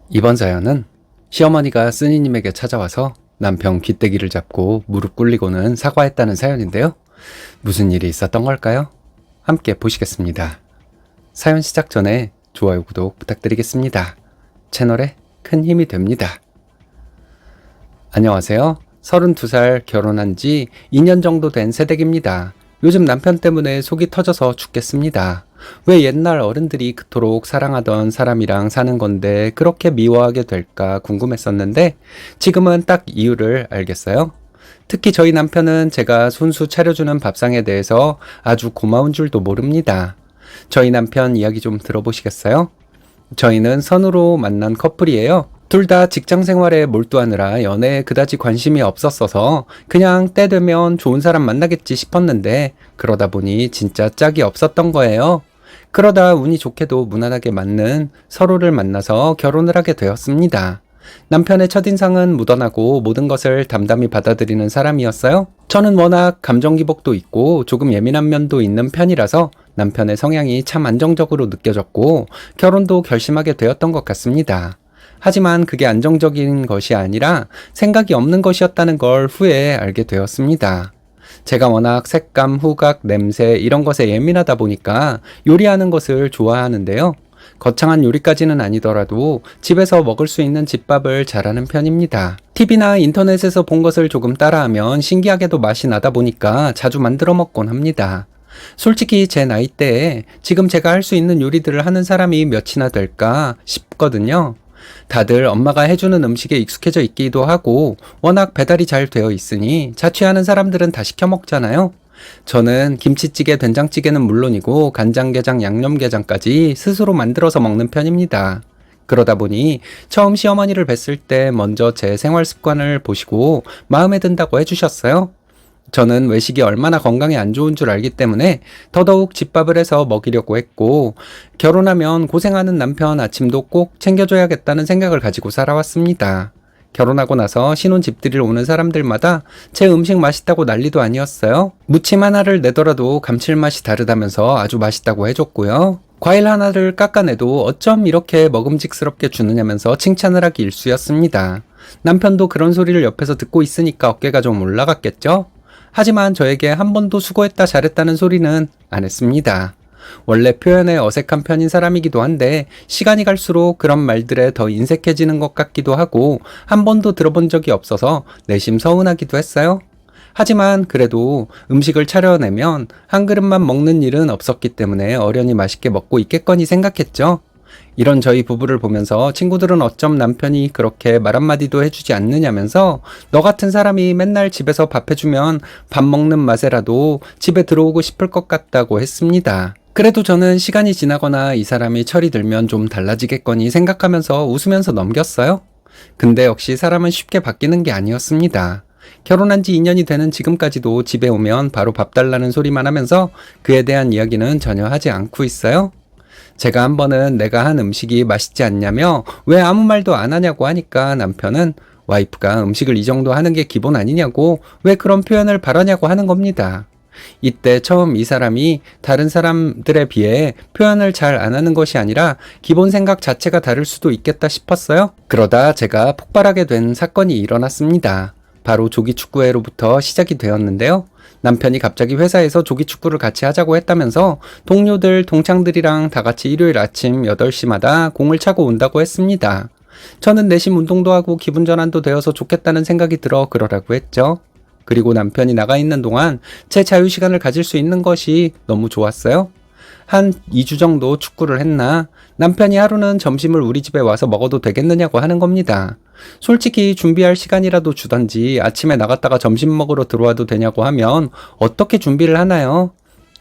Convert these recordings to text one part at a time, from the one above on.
이번 사연은 시어머니가 쓰니님에게 찾아와서 남편 귀때기를 잡고 무릎 꿇리고는 사과했다는 사연인데요. 무슨 일이 있었던 걸까요? 함께 보시겠습니다. 사연 시작 전에 좋아요, 구독 부탁드리겠습니다. 채널에 큰 힘이 됩니다. 안녕하세요. 32살 결혼한 지 2년 정도 된 새댁입니다. 요즘 남편 때문에 속이 터져서 죽겠습니다. 왜 옛날 어른들이 그토록 사랑하던 사람이랑 사는 건데 그렇게 미워하게 될까 궁금했었는데 지금은 딱 이유를 알겠어요. 특히 저희 남편은 제가 손수 차려주는 밥상에 대해서 아주 고마운 줄도 모릅니다. 저희 남편 이야기 좀 들어보시겠어요? 저희는 선으로 만난 커플이에요. 둘 다 직장 생활에 몰두하느라 연애에 그다지 관심이 없었어서 그냥 때 되면 좋은 사람 만나겠지 싶었는데 그러다 보니 진짜 짝이 없었던 거예요. 그러다 운이 좋게도 무난하게 맞는 서로를 만나서 결혼을 하게 되었습니다. 남편의 첫인상은 무던하고 모든 것을 담담히 받아들이는 사람이었어요. 저는 워낙 감정기복도 있고 조금 예민한 면도 있는 편이라서 남편의 성향이 참 안정적으로 느껴졌고 결혼도 결심하게 되었던 것 같습니다. 하지만 그게 안정적인 것이 아니라 생각이 없는 것이었다는 걸 후에 알게 되었습니다. 제가 워낙 색감, 후각, 냄새 이런 것에 예민하다 보니까 요리하는 것을 좋아하는데요. 거창한 요리까지는 아니더라도 집에서 먹을 수 있는 집밥을 잘하는 편입니다. TV나 인터넷에서 본 것을 조금 따라하면 신기하게도 맛이 나다 보니까 자주 만들어 먹곤 합니다. 솔직히 제 나이대에 지금 제가 할 수 있는 요리들을 하는 사람이 몇이나 될까 싶거든요. 다들 엄마가 해주는 음식에 익숙해져 있기도 하고 워낙 배달이 잘 되어 있으니 자취하는 사람들은 다 시켜 먹잖아요. 저는 김치찌개, 된장찌개는 물론이고 간장게장, 양념게장까지 스스로 만들어서 먹는 편입니다. 그러다 보니 처음 시어머니를 뵀을 때 먼저 제 생활 습관을 보시고 마음에 든다고 해주셨어요. 저는 외식이 얼마나 건강에 안 좋은 줄 알기 때문에 더더욱 집밥을 해서 먹이려고 했고 결혼하면 고생하는 남편 아침도 꼭 챙겨줘야겠다는 생각을 가지고 살아왔습니다. 결혼하고 나서 신혼집들이 오는 사람들마다 제 음식 맛있다고 난리도 아니었어요. 무침 하나를 내더라도 감칠맛이 다르다면서 아주 맛있다고 해줬고요. 과일 하나를 깎아내도 어쩜 이렇게 먹음직스럽게 주느냐면서 칭찬을 하기 일쑤였습니다. 남편도 그런 소리를 옆에서 듣고 있으니까 어깨가 좀 올라갔겠죠? 하지만 저에게 한 번도 수고했다 잘했다는 소리는 안 했습니다. 원래 표현에 어색한 편인 사람이기도 한데 시간이 갈수록 그런 말들에 더 인색해지는 것 같기도 하고 한 번도 들어본 적이 없어서 내심 서운하기도 했어요. 하지만 그래도 음식을 차려내면 한 그릇만 먹는 일은 없었기 때문에 어련히 맛있게 먹고 있겠거니 생각했죠. 이런 저희 부부를 보면서 친구들은 어쩜 남편이 그렇게 말 한마디도 해주지 않느냐면서 너 같은 사람이 맨날 집에서 밥 해주면 밥 먹는 맛에라도 집에 들어오고 싶을 것 같다고 했습니다. 그래도 저는 시간이 지나거나 이 사람이 철이 들면 좀 달라지겠거니 생각하면서 웃으면서 넘겼어요. 근데 역시 사람은 쉽게 바뀌는 게 아니었습니다. 결혼한 지 2년이 되는 지금까지도 집에 오면 바로 밥 달라는 소리만 하면서 그에 대한 이야기는 전혀 하지 않고 있어요. 제가 한 번은 내가 한 음식이 맛있지 않냐며 왜 아무 말도 안 하냐고 하니까 남편은 와이프가 음식을 이 정도 하는 게 기본 아니냐고 왜 그런 표현을 바라냐고 하는 겁니다. 이때 처음 이 사람이 다른 사람들에 비해 표현을 잘 안 하는 것이 아니라 기본 생각 자체가 다를 수도 있겠다 싶었어요. 그러다 제가 폭발하게 된 사건이 일어났습니다. 바로 조기축구회로부터 시작이 되었는데요. 남편이 갑자기 회사에서 조기축구를 같이 하자고 했다면서 동료들, 동창들이랑 다 같이 일요일 아침 8시마다 공을 차고 온다고 했습니다. 저는 내심 운동도 하고 기분 전환도 되어서 좋겠다는 생각이 들어 그러라고 했죠. 그리고 남편이 나가 있는 동안 제 자유시간을 가질 수 있는 것이 너무 좋았어요. 한 2주 정도 축구를 했나 남편이 하루는 점심을 우리 집에 와서 먹어도 되겠느냐고 하는 겁니다. 솔직히 준비할 시간이라도 주던지 아침에 나갔다가 점심 먹으러 들어와도 되냐고 하면 어떻게 준비를 하나요?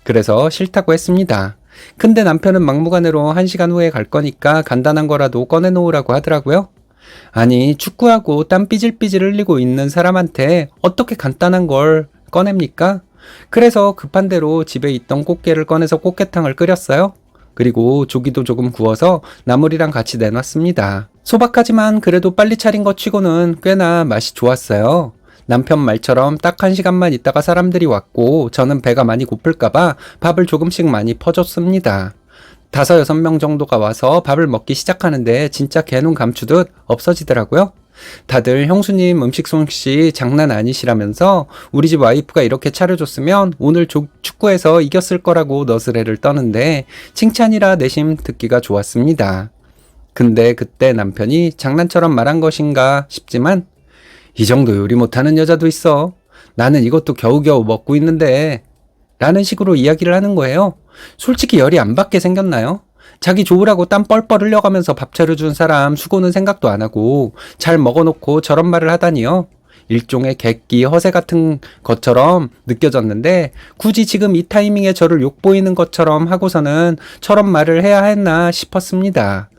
그래서 싫다고 했습니다. 근데 남편은 막무가내로 1시간 후에 갈 거니까 간단한 거라도 꺼내놓으라고 하더라고요. 아니 축구하고 땀 삐질삐질 흘리고 있는 사람한테 어떻게 간단한 걸 꺼냅니까? 그래서 급한 대로 집에 있던 꽃게를 꺼내서 꽃게탕을 끓였어요. 그리고 조기도 조금 구워서 나물이랑 같이 내놨습니다. 소박하지만 그래도 빨리 차린 것 치고는 꽤나 맛이 좋았어요. 남편 말처럼 딱 1시간만 있다가 사람들이 왔고 저는 배가 많이 고플까봐 밥을 조금씩 많이 퍼줬습니다. 5, 6명 정도가 와서 밥을 먹기 시작하는데 진짜 개눈 감추듯 없어지더라고요. 다들 형수님 음식 솜씨 장난 아니시라면서 우리 집 와이프가 이렇게 차려줬으면 오늘 축구에서 이겼을 거라고 너스레를 떠는데 칭찬이라 내심 듣기가 좋았습니다. 근데 그때 남편이 장난처럼 말한 것인가 싶지만 이 정도 요리 못하는 여자도 있어. 나는 이것도 겨우겨우 먹고 있는데 라는 식으로 이야기를 하는 거예요. 솔직히 열이 안 받게 생겼나요? 자기 좋으라고 땀 뻘뻘 흘려가면서 밥 차려준 사람 수고는 생각도 안 하고 잘 먹어놓고 저런 말을 하다니요. 일종의 객기 허세 같은 것처럼 느껴졌는데 굳이 지금 이 타이밍에 저를 욕보이는 것처럼 하고서는 저런 말을 해야 했나 싶었습니다.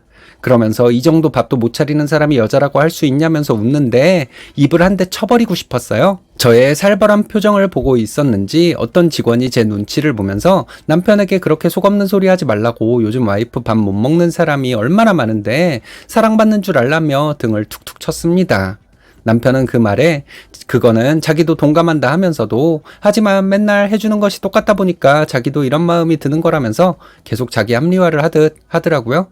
그러면서 이 정도 밥도 못 차리는 사람이 여자라고 할 수 있냐면서 웃는데 입을 한 대 쳐버리고 싶었어요. 저의 살벌한 표정을 보고 있었는지 어떤 직원이 제 눈치를 보면서 남편에게 그렇게 속없는 소리 하지 말라고 요즘 와이프 밥 못 먹는 사람이 얼마나 많은데 사랑받는 줄 알라며 등을 툭툭 쳤습니다. 남편은 그 말에 그거는 자기도 동감한다 하면서도 하지만 맨날 해주는 것이 똑같다 보니까 자기도 이런 마음이 드는 거라면서 계속 자기 합리화를 하듯 하더라고요.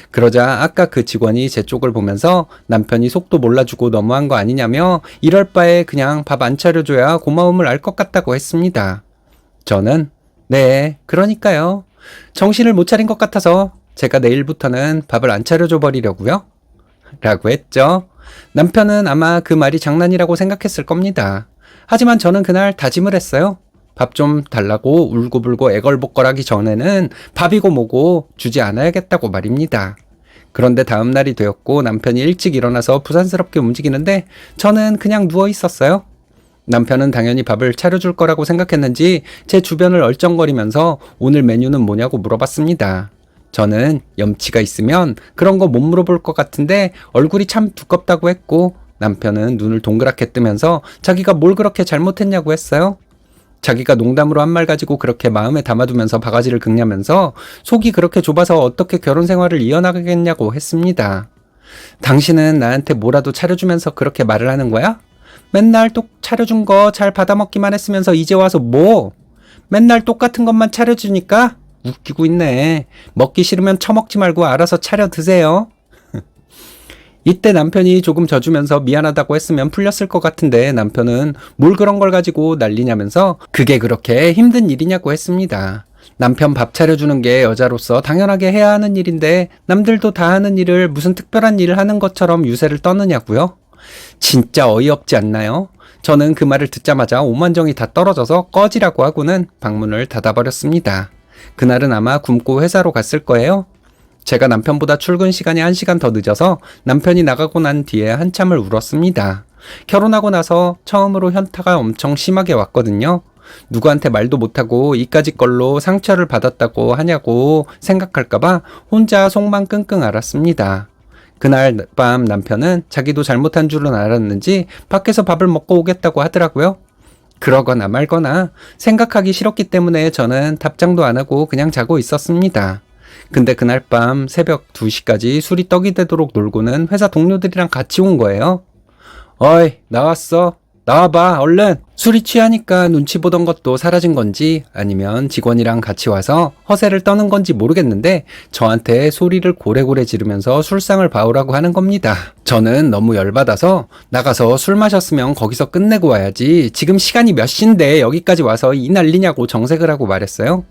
그러자 아까 그 직원이 제 쪽을 보면서 남편이 속도 몰라주고 너무한 거 아니냐며 이럴 바에 그냥 밥 안 차려줘야 고마움을 알 것 같다고 했습니다. 저는 네, 그러니까요. 정신을 못 차린 것 같아서 제가 내일부터는 밥을 안 차려줘 버리려고요. 라고 했죠. 남편은 아마 그 말이 장난이라고 생각했을 겁니다. 하지만 저는 그날 다짐을 했어요. 밥 좀 달라고 울고불고 애걸복걸하기 전에는 밥이고 뭐고 주지 않아야겠다고 말입니다. 그런데 다음 날이 되었고 남편이 일찍 일어나서 부산스럽게 움직이는데 저는 그냥 누워 있었어요. 남편은 당연히 밥을 차려줄 거라고 생각했는지 제 주변을 얼쩡거리면서 오늘 메뉴는 뭐냐고 물어봤습니다. 저는 염치가 있으면 그런 거 못 물어볼 것 같은데 얼굴이 참 두껍다고 했고 남편은 눈을 동그랗게 뜨면서 자기가 뭘 그렇게 잘못했냐고 했어요. 자기가 농담으로 한 말 가지고 그렇게 마음에 담아두면서 바가지를 긁냐면서 속이 그렇게 좁아서 어떻게 결혼 생활을 이어나가겠냐고 했습니다. 당신은 나한테 뭐라도 차려주면서 그렇게 말을 하는 거야? 맨날 똑 차려준 거 잘 받아먹기만 했으면서 이제 와서 뭐? 맨날 똑같은 것만 차려주니까? 웃기고 있네. 먹기 싫으면 처먹지 말고 알아서 차려 드세요. 이때 남편이 조금 져주면서 미안하다고 했으면 풀렸을 것 같은데 남편은 뭘 그런 걸 가지고 난리냐면서 그게 그렇게 힘든 일이냐고 했습니다. 남편 밥 차려주는 게 여자로서 당연하게 해야 하는 일인데 남들도 다 하는 일을 무슨 특별한 일을 하는 것처럼 유세를 떠느냐고요? 진짜 어이없지 않나요? 저는 그 말을 듣자마자 오만정이 다 떨어져서 꺼지라고 하고는 방문을 닫아버렸습니다. 그날은 아마 굶고 회사로 갔을 거예요. 제가 남편보다 출근 시간이 1시간 더 늦어서 남편이 나가고 난 뒤에 한참을 울었습니다. 결혼하고 나서 처음으로 현타가 엄청 심하게 왔거든요. 누구한테 말도 못하고 이까짓 걸로 상처를 받았다고 하냐고 생각할까봐 혼자 속만 끙끙 앓았습니다. 그날 밤 남편은 자기도 잘못한 줄은 알았는지 밖에서 밥을 먹고 오겠다고 하더라고요. 그러거나 말거나 생각하기 싫었기 때문에 저는 답장도 안 하고 그냥 자고 있었습니다. 근데 그날 밤 새벽 2시까지 술이 떡이 되도록 놀고는 회사 동료들이랑 같이 온 거예요. 어이, 나왔어. 나와봐, 얼른. 술이 취하니까 눈치 보던 것도 사라진 건지 아니면 직원이랑 같이 와서 허세를 떠는 건지 모르겠는데 저한테 소리를 고래고래 지르면서 술상을 봐오라고 하는 겁니다. 저는 너무 열받아서 나가서 술 마셨으면 거기서 끝내고 와야지 지금 시간이 몇 시인데 여기까지 와서 이 난리냐고 정색을 하고 말했어요.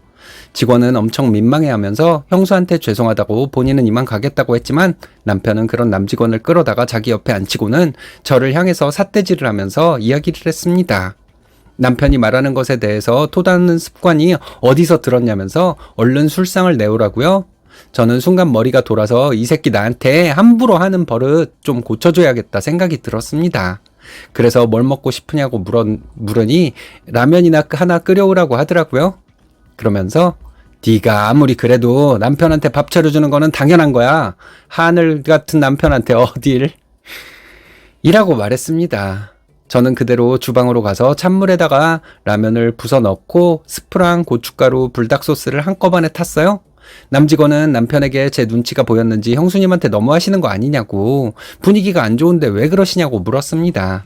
직원은 엄청 민망해하면서 형수한테 죄송하다고 본인은 이만 가겠다고 했지만 남편은 그런 남직원을 끌어다가 자기 옆에 앉히고는 저를 향해서 삿대질을 하면서 이야기를 했습니다. 남편이 말하는 것에 대해서 토다는 습관이 어디서 들었냐면서 얼른 술상을 내오라고요. 저는 순간 머리가 돌아서 이 새끼 나한테 함부로 하는 버릇 좀 고쳐줘야겠다 생각이 들었습니다. 그래서 뭘 먹고 싶으냐고 물으니 라면이나 하나 끓여오라고 하더라고요. 그러면서 네가 아무리 그래도 남편한테 밥 차려주는 거는 당연한 거야. 하늘 같은 남편한테 어딜? 이라고 말했습니다. 저는 그대로 주방으로 가서 찬물에다가 라면을 부숴 넣고 스프랑 고춧가루 불닭소스를 한꺼번에 탔어요. 남직원은 남편에게 제 눈치가 보였는지 형수님한테 너무하시는 거 아니냐고 분위기가 안 좋은데 왜 그러시냐고 물었습니다.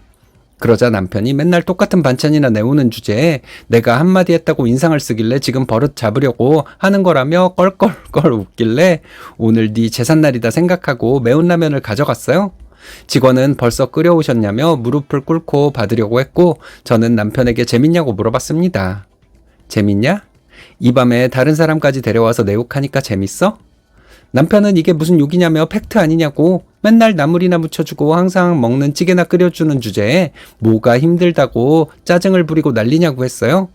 그러자 남편이 맨날 똑같은 반찬이나 내오는 주제에 내가 한마디 했다고 인상을 쓰길래 지금 버릇 잡으려고 하는 거라며 껄껄껄 웃길래 오늘 네 제삿날이다 생각하고 매운 라면을 가져갔어요. 직원은 벌써 끓여오셨냐며 무릎을 꿇고 받으려고 했고 저는 남편에게 재밌냐고 물어봤습니다. 재밌냐? 이 밤에 다른 사람까지 데려와서 내 욕하니까 재밌어? 남편은 이게 무슨 욕이냐며 팩트 아니냐고 맨날 나물이나 무쳐주고 항상 먹는 찌개나 끓여주는 주제에 뭐가 힘들다고 짜증을 부리고 난리냐고 했어요.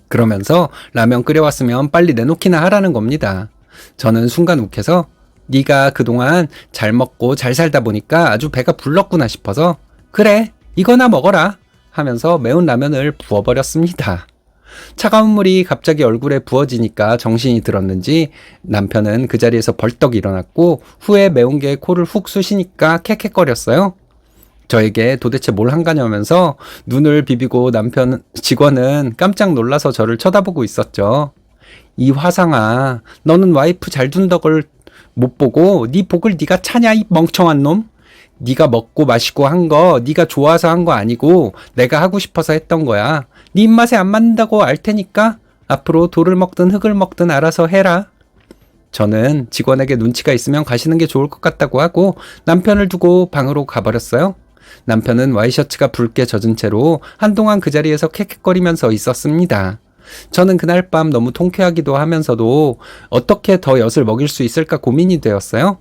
그러면서 라면 끓여왔으면 빨리 내놓기나 하라는 겁니다. 저는 순간 욱해서 네가 그동안 잘 먹고 잘 살다 보니까 아주 배가 불렀구나 싶어서 그래 이거나 먹어라 하면서 매운 라면을 부어버렸습니다. 차가운 물이 갑자기 얼굴에 부어지니까 정신이 들었는지 남편은 그 자리에서 벌떡 일어났고 후에 매운 게 코를 훅 쑤시니까 캑캑거렸어요. 저에게 도대체 뭘 한 거냐면서 눈을 비비고 남편 직원은 깜짝 놀라서 저를 쳐다보고 있었죠. 이 화상아, 너는 와이프 잘 둔 덕을 못 보고 네 복을 네가 차냐 이 멍청한 놈? 네가 먹고 마시고 한 거 네가 좋아서 한 거 아니고 내가 하고 싶어서 했던 거야. 네 입맛에 안 맞는다고 알 테니까 앞으로 돌을 먹든 흙을 먹든 알아서 해라. 저는 직원에게 눈치가 있으면 가시는 게 좋을 것 같다고 하고 남편을 두고 방으로 가버렸어요. 남편은 와이셔츠가 붉게 젖은 채로 한동안 그 자리에서 캑캑거리면서 있었습니다. 저는 그날 밤 너무 통쾌하기도 하면서도 어떻게 더 엿을 먹일 수 있을까 고민이 되었어요.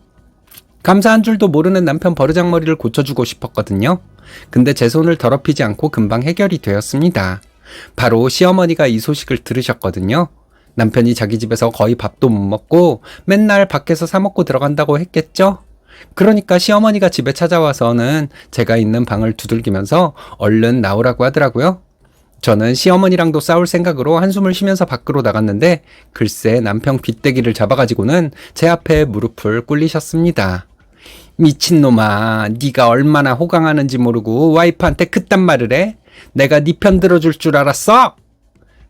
감사한 줄도 모르는 남편 버르장머리를 고쳐주고 싶었거든요. 근데 제 손을 더럽히지 않고 금방 해결이 되었습니다. 바로 시어머니가 이 소식을 들으셨거든요. 남편이 자기 집에서 거의 밥도 못 먹고 맨날 밖에서 사 먹고 들어간다고 했겠죠? 그러니까 시어머니가 집에 찾아와서는 제가 있는 방을 두들기면서 얼른 나오라고 하더라고요. 저는 시어머니랑도 싸울 생각으로 한숨을 쉬면서 밖으로 나갔는데 글쎄 남편 빗대기를 잡아가지고는 제 앞에 무릎을 꿇리셨습니다. 미친놈아, 네가 얼마나 호강하는지 모르고 와이프한테 그딴 말을 해? 내가 네 편 들어줄 줄 알았어?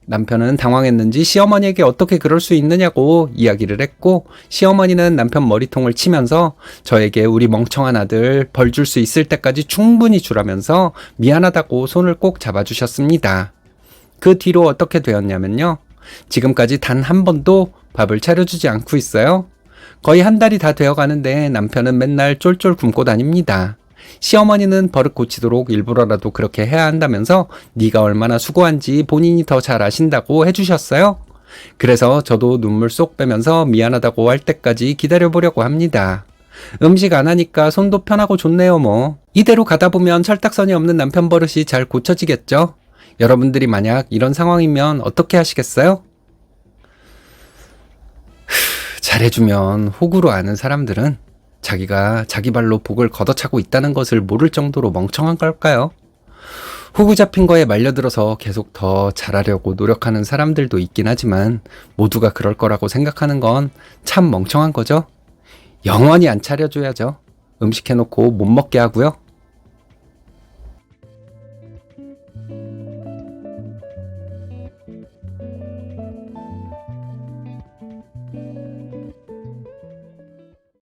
남편은 당황했는지 시어머니에게 어떻게 그럴 수 있느냐고 이야기를 했고 시어머니는 남편 머리통을 치면서 저에게 우리 멍청한 아들 벌 줄 수 있을 때까지 충분히 주라면서 미안하다고 손을 꼭 잡아주셨습니다. 그 뒤로 어떻게 되었냐면요. 지금까지 단 한 번도 밥을 차려주지 않고 있어요. 거의 한 달이 다 되어가는데 남편은 맨날 쫄쫄 굶고 다닙니다. 시어머니는 버릇 고치도록 일부러라도 그렇게 해야 한다면서 네가 얼마나 수고한지 본인이 더 잘 아신다고 해주셨어요. 그래서 저도 눈물 쏙 빼면서 미안하다고 할 때까지 기다려보려고 합니다. 음식 안 하니까 손도 편하고 좋네요 뭐. 이대로 가다 보면 철딱선이 없는 남편 버릇이 잘 고쳐지겠죠? 여러분들이 만약 이런 상황이면 어떻게 하시겠어요? 잘해주면 호구로 아는 사람들은 자기가 자기 발로 복을 걷어차고 있다는 것을 모를 정도로 멍청한 걸까요? 호구 잡힌 거에 말려들어서 계속 더 잘하려고 노력하는 사람들도 있긴 하지만 모두가 그럴 거라고 생각하는 건 참 멍청한 거죠. 영원히 안 차려줘야죠. 음식 해놓고 못 먹게 하고요.